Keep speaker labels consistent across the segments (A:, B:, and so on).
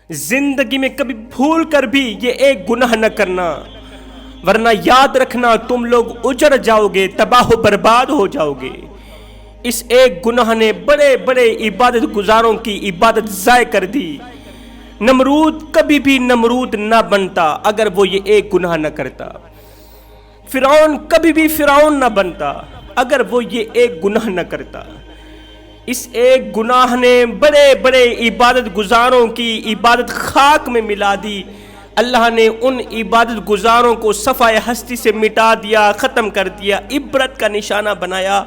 A: زندگی میں کبھی بھول کر بھی یہ ایک گناہ نہ کرنا، ورنہ یاد رکھنا تم لوگ اجڑ جاؤ گے، تباہ و برباد ہو جاؤ گے۔ اس ایک گناہ نے بڑے بڑے عبادت گزاروں کی عبادت ضائع کر دی۔ نمرود کبھی بھی نمرود نہ بنتا اگر وہ یہ ایک گناہ نہ کرتا۔ فرعون کبھی بھی فرعون نہ بنتا اگر وہ یہ ایک گناہ نہ کرتا۔ اس ایک گناہ نے بڑے بڑے عبادت گزاروں کی عبادت خاک میں ملا دی۔ اللہ نے ان عبادت گزاروں کو صفحہ ہستی سے مٹا دیا، ختم کر دیا، عبرت کا نشانہ بنایا۔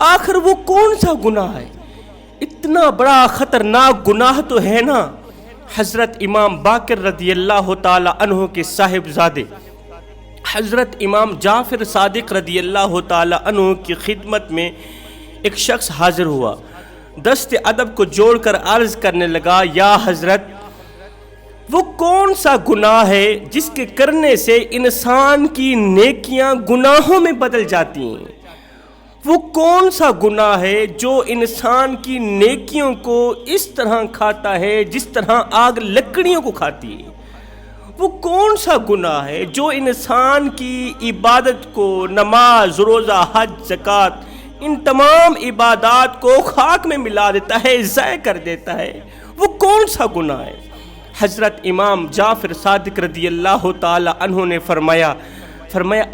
A: آخر وہ کون سا گناہ ہے؟ اتنا بڑا خطرناک گناہ تو ہے نا۔ حضرت امام باقر رضی اللہ تعالی عنہ کے صاحبزادے حضرت امام جعفر صادق رضی اللہ تعالی عنہ کی خدمت میں ایک شخص حاضر ہوا، دست ادب کو جوڑ کر عرض کرنے لگا، یا حضرت، وہ کون سا گناہ ہے جس کے کرنے سے انسان کی نیکیاں گناہوں میں بدل جاتی ہیں؟ وہ کون سا گناہ ہے جو انسان کی نیکیوں کو اس طرح کھاتا ہے جس طرح آگ لکڑیوں کو کھاتی ہے؟ وہ کون سا گناہ ہے جو انسان کی عبادت کو، نماز، روزہ، حج، زکوٰۃ، ان تمام عبادات کو خاک میں ملا دیتا ہے، ضائع کر دیتا ہے؟ وہ کون سا گناہ ہے؟ حضرت امام جعفر صادق رضی اللہ تعالی عنہ نے فرمایا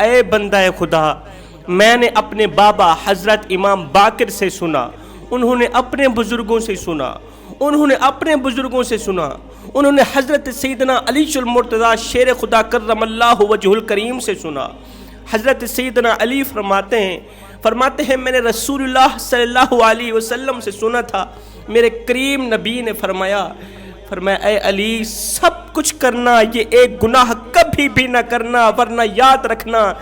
A: اے بندہ خدا، میں نے اپنے بابا حضرت امام باقر سے سنا، انہوں نے اپنے بزرگوں سے سنا، انہوں نے حضرت سیدنا علی المرتضیٰ شیر خدا کرم اللہ وجہ الکریم سے سنا۔ حضرت سیدنا علی فرماتے ہیں میں نے رسول اللہ صلی اللہ علیہ وسلم سے سنا تھا، میرے کریم نبی نے فرمایا اے علی، سب کچھ کرنا، یہ ایک گناہ کبھی بھی نہ کرنا، ورنہ یاد رکھنا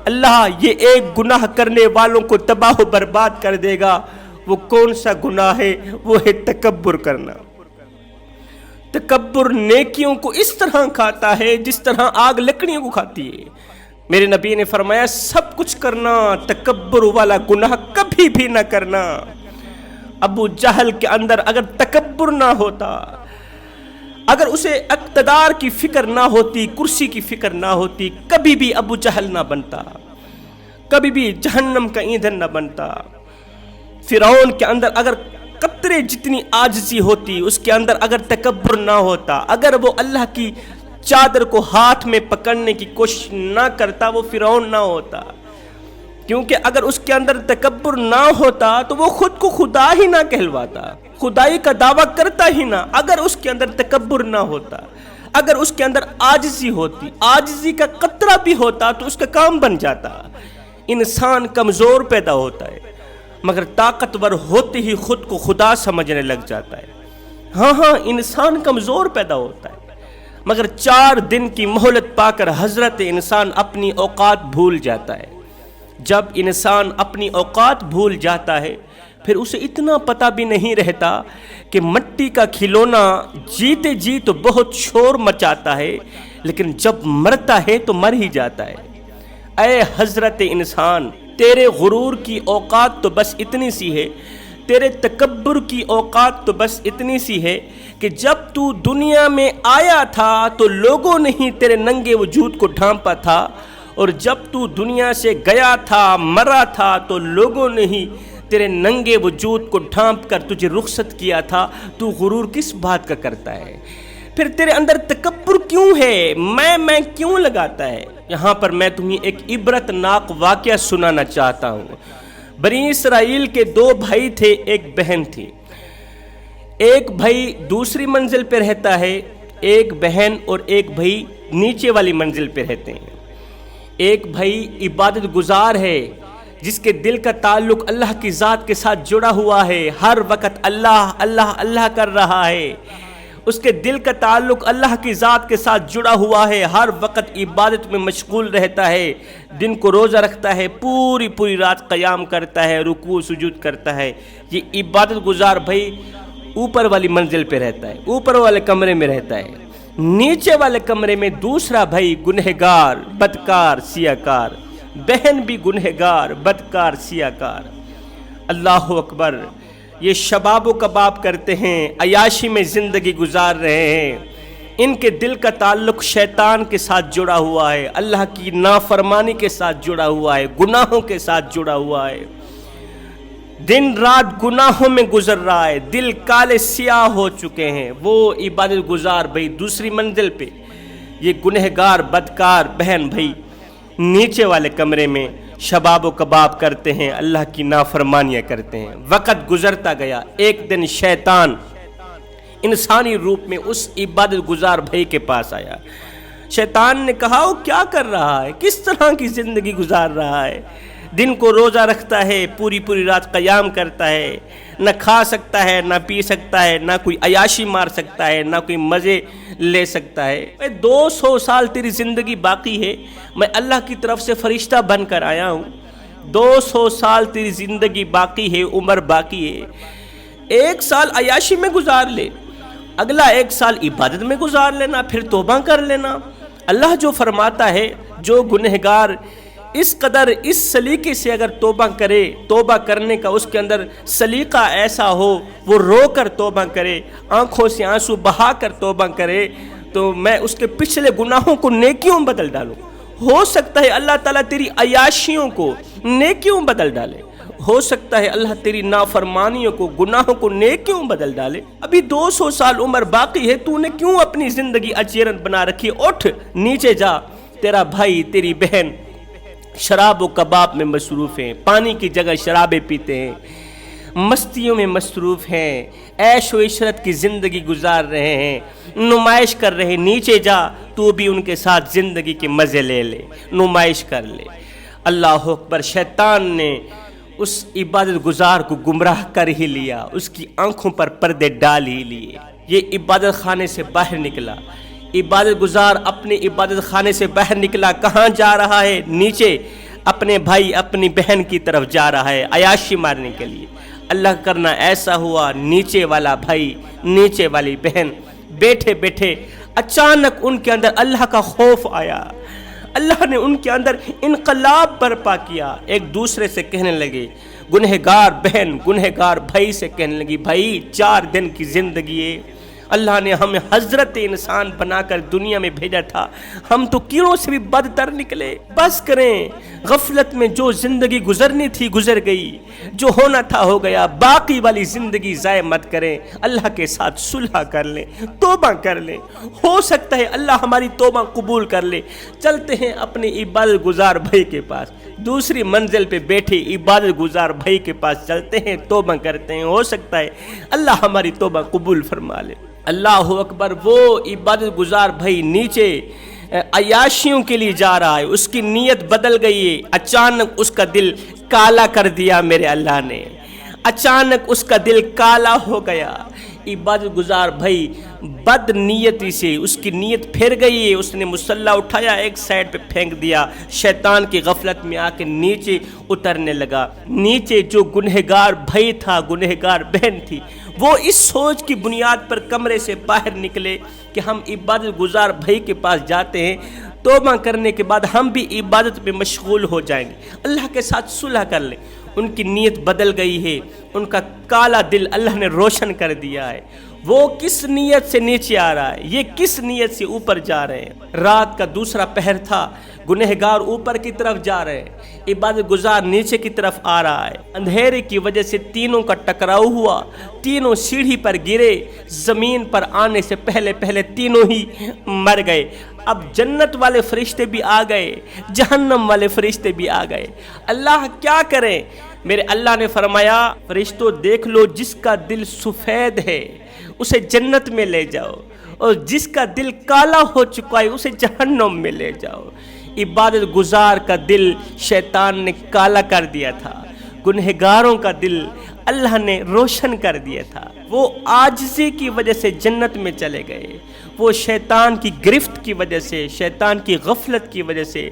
A: اللہ یہ ایک گناہ کرنے والوں کو تباہ و برباد کر دے گا۔ وہ کون سا گناہ ہے؟ وہ ہے تکبر کرنا۔ تکبر نیکیوں کو اس طرح کھاتا ہے جس طرح آگ لکڑیوں کو کھاتی ہے۔ میرے نبی نے فرمایا سب کچھ کرنا، تکبر والا گناہ کبھی بھی نہ کرنا۔ ابو جہل کے اندر اگر تکبر نہ ہوتا، اگر اسے اقتدار کی فکر نہ ہوتی، کرسی کی فکر نہ ہوتی، کبھی بھی ابو جہل نہ بنتا، کبھی بھی جہنم کا ایندھن نہ بنتا۔ فرعون کے اندر اگر قطرے جتنی عاجزی ہوتی، اس کے اندر اگر تکبر نہ ہوتا، اگر وہ اللہ کی چادر کو ہاتھ میں پکڑنے کی کوشش نہ کرتا، وہ فرعون نہ ہوتا۔ کیونکہ اگر اس کے اندر تکبر نہ ہوتا تو وہ خود کو خدا ہی نہ کہلواتا، خدائی کا دعویٰ کرتا ہی نہ۔ اگر اس کے اندر تکبر نہ ہوتا، اگر اس کے اندر عاجزی ہوتی، عاجزی کا قطرہ بھی ہوتا تو اس کا کام بن جاتا۔ انسان کمزور پیدا ہوتا ہے مگر طاقتور ہوتے ہی خود کو خدا سمجھنے لگ جاتا ہے۔ ہاں انسان کمزور پیدا ہوتا ہے مگر 4 دن کی مہلت پا کر حضرت انسان اپنی اوقات بھول جاتا ہے۔ جب انسان اپنی اوقات بھول جاتا ہے پھر اسے اتنا پتہ بھی نہیں رہتا کہ مٹی کا کھلونا جیتے جی تو بہت شور مچاتا ہے لیکن جب مرتا ہے تو مر ہی جاتا ہے۔ اے حضرت انسان، تیرے غرور کی اوقات تو بس اتنی سی ہے، تیرے تکبر کی اوقات تو بس اتنی سی ہے کہ جب تو دنیا میں آیا تھا تو لوگوں نے ہی تیرے ننگے وجود کو ڈھانپا تھا، اور جب تو دنیا سے گیا تھا، مرا تھا، تو لوگوں نے ہی تیرے ننگے وجود کو ڈھانپ کر تجھے رخصت کیا تھا۔ تو غرور کس بات کا کرتا ہے؟ پھر تیرے اندر تکبر کیوں ہے؟ میں کیوں لگاتا ہے؟ یہاں پر میں تمہیں ایک عبرت ناک واقعہ سنانا چاہتا ہوں۔ بنی اسرائیل کے 2 بھائی تھے، ایک بہن تھی۔ ایک بھائی دوسری منزل پہ رہتا ہے، ایک بہن اور ایک بھائی نیچے والی منزل پہ رہتے ہیں۔ ایک بھائی عبادت گزار ہے جس کے دل کا تعلق اللہ کی ذات کے ساتھ جڑا ہوا ہے، ہر وقت اللہ اللہ اللہ کر رہا ہے، اس کے دل کا تعلق اللہ کی ذات کے ساتھ جڑا ہوا ہے، ہر وقت عبادت میں مشغول رہتا ہے، دن کو روزہ رکھتا ہے، پوری رات قیام کرتا ہے، رکوع سجود کرتا ہے۔ یہ عبادت گزار بھائی اوپر والی منزل پہ رہتا ہے، اوپر والے کمرے میں رہتا ہے۔ نیچے والے کمرے میں دوسرا بھائی گنہگار، بدکار، سیاکار، بہن بھی گنہگار، بدکار، سیاکار۔ اللہ اکبر! یہ شباب و کباب کرتے ہیں، عیاشی میں زندگی گزار رہے ہیں، ان کے دل کا تعلق شیطان کے ساتھ جڑا ہوا ہے، اللہ کی نافرمانی کے ساتھ جڑا ہوا ہے، گناہوں کے ساتھ جڑا ہوا ہے، دن رات گناہوں میں گزر رہا ہے، دل کالے سیاہ ہو چکے ہیں۔ وہ عبادت گزار بھائی دوسری منزل پہ، یہ گنہگار بدکار بہن بھائی نیچے والے کمرے میں شباب و کباب کرتے ہیں، اللہ کی نافرمانیاں کرتے ہیں۔ وقت گزرتا گیا، ایک دن شیطان انسانی روپ میں اس عبادت گزار بھائی کے پاس آیا۔ شیطان نے کہا وہ کیا کر رہا ہے، کس طرح کی زندگی گزار رہا ہے، دن کو روزہ رکھتا ہے، پوری پوری رات قیام کرتا ہے، نہ کھا سکتا ہے نہ پی سکتا ہے، نہ کوئی عیاشی مار سکتا ہے، نہ کوئی مزے لے سکتا ہے۔ 200 سال تیری زندگی باقی ہے، میں اللہ کی طرف سے فرشتہ بن کر آیا ہوں، 200 سال تیری زندگی باقی ہے، عمر باقی ہے، 1 سال عیاشی میں گزار لے، اگلا 1 سال عبادت میں گزار لینا، پھر توبہ کر لینا۔ اللہ جو فرماتا ہے جو گنہگار اس قدر اس سلیقے سے اگر توبہ کرے، توبہ کرنے کا اس کے اندر سلیقہ ایسا ہو، وہ رو کر توبہ کرے، آنکھوں سے آنسو بہا کر توبہ کرے، تو میں اس کے پچھلے گناہوں کو نیکیوں بدل ڈالوں۔ ہو سکتا ہے اللہ تعالیٰ تیری عیاشیوں کو نیکیوں بدل ڈالے، ہو سکتا ہے اللہ تیری نافرمانیوں کو، گناہوں کو نیکیوں بدل ڈالے۔ ابھی 200 سال عمر باقی ہے، تو نے کیوں اپنی زندگی اچیرن بنا رکھی؟ اٹھ نیچے جا، تیرا بھائی تیری بہن شراب و کباب میں مصروف ہیں، پانی کی جگہ شرابیں پیتے ہیں، مستیوں میں مصروف ہیں، عیش و عشرت کی زندگی گزار رہے ہیں، نمائش کر رہے ہیں۔ نیچے جا، تو بھی ان کے ساتھ زندگی کے مزے لے لے، نمائش کر لے۔ اللہ اکبر! شیطان نے اس عبادت گزار کو گمراہ کر ہی لیا، اس کی آنکھوں پر پردے ڈال ہی لیے۔ یہ عبادت خانے سے باہر نکلا، عبادت گزار اپنے عبادت خانے سے باہر نکلا، کہاں جا رہا ہے؟ نیچے اپنے بھائی اپنی بہن کی طرف جا رہا ہے عیاشی مارنے کے لیے۔ اللہ کرنا ایسا ہوا، نیچے والا بھائی نیچے والی بہن بیٹھے بیٹھے اچانک ان کے اندر اللہ کا خوف آیا، اللہ نے ان کے اندر انقلاب برپا کیا، ایک دوسرے سے کہنے لگے، گنہگار بہن گنہگار بھائی سے کہنے لگی، بھائی 4 دن کی زندگی ہے، اللہ نے ہمیں حضرت انسان بنا کر دنیا میں بھیجا تھا، ہم تو کیڑوں سے بھی بدتر نکلے، بس کریں، غفلت میں جو زندگی گزرنی تھی گزر گئی، جو ہونا تھا ہو گیا، باقی والی زندگی ضائع مت کریں، اللہ کے ساتھ صلح کر لیں، توبہ کر لیں، ہو سکتا ہے اللہ ہماری توبہ قبول کر لے۔ چلتے ہیں اپنے عبادت گزار بھائی کے پاس، دوسری منزل پہ بیٹھے عبادت گزار بھائی کے پاس چلتے ہیں، توبہ کرتے ہیں، ہو سکتا ہے اللہ ہماری توبہ قبول فرما لے۔ اللہ اکبر! وہ عبادت گزار بھائی نیچے عیاشیوں کے لیے جا رہا ہے، اس کی نیت بدل گئی ہے، اچانک اس کا دل کالا کر دیا میرے اللہ نے، اچانک اس کا دل کالا ہو گیا۔ عبادت گزار بھائی بد نیتی سے اس کی نیت پھر گئی ہے، اس نے مصلی اٹھایا ایک سائڈ پہ پھینک دیا، شیطان کی غفلت میں آ کے نیچے اترنے لگا۔ نیچے جو گنہگار بھائی تھا، گنہگار بہن تھی، وہ اس سوچ کی بنیاد پر کمرے سے باہر نکلے کہ ہم عبادت گزار بھائی کے پاس جاتے ہیں، توبہ کرنے کے بعد ہم بھی عبادت میں مشغول ہو جائیں گے، اللہ کے ساتھ صلح کر لیں۔ ان کی نیت بدل گئی ہے، ان کا کالا دل اللہ نے روشن کر دیا ہے۔ وہ کس نیت سے نیچے آ رہا ہے، یہ کس نیت سے اوپر جا رہے ہیں؟ رات کا دوسرا پہر تھا، گنہگار اوپر کی طرف جا رہے ہیں، عبادت گزار نیچے کی طرف آ رہا ہے۔ اندھیرے کی وجہ سے تینوں کا ٹکراؤ ہوا، تینوں سیڑھی پر گرے، زمین پر آنے سے پہلے تینوں ہی مر گئے۔ اب جنت والے فرشتے بھی آ گئے، جہنم والے فرشتے بھی آ گئے۔ اللہ کیا کریں؟ میرے اللہ نے فرمایا، فرشتوں دیکھ لو، جس کا دل سفید ہے اسے جنت میں لے جاؤ، اور جس کا دل کالا ہو چکا ہے اسے جہنم میں لے جاؤ۔ عبادت گزار کا دل شیطان نے کالا کر دیا تھا، گنہگاروں کا دل اللہ نے روشن کر دیا تھا۔ وہ عاجزی کی وجہ سے جنت میں چلے گئے، وہ شیطان کی گرفت کی وجہ سے، شیطان کی غفلت کی وجہ سے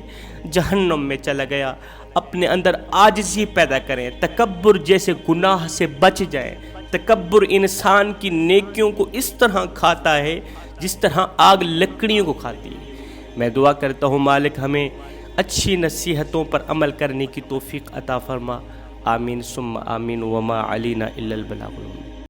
A: جہنم میں چلا گیا۔ اپنے اندر عاجزی پیدا کریں، تکبر جیسے گناہ سے بچ جائیں۔ تکبر انسان کی نیکیوں کو اس طرح کھاتا ہے جس طرح آگ لکڑیوں کو کھاتی ہے۔ میں دعا کرتا ہوں مالک ہمیں اچھی نصیحتوں پر عمل کرنے کی توفیق عطا فرما۔ آمین ثم آمین وما علینا الا البلاغ المبین۔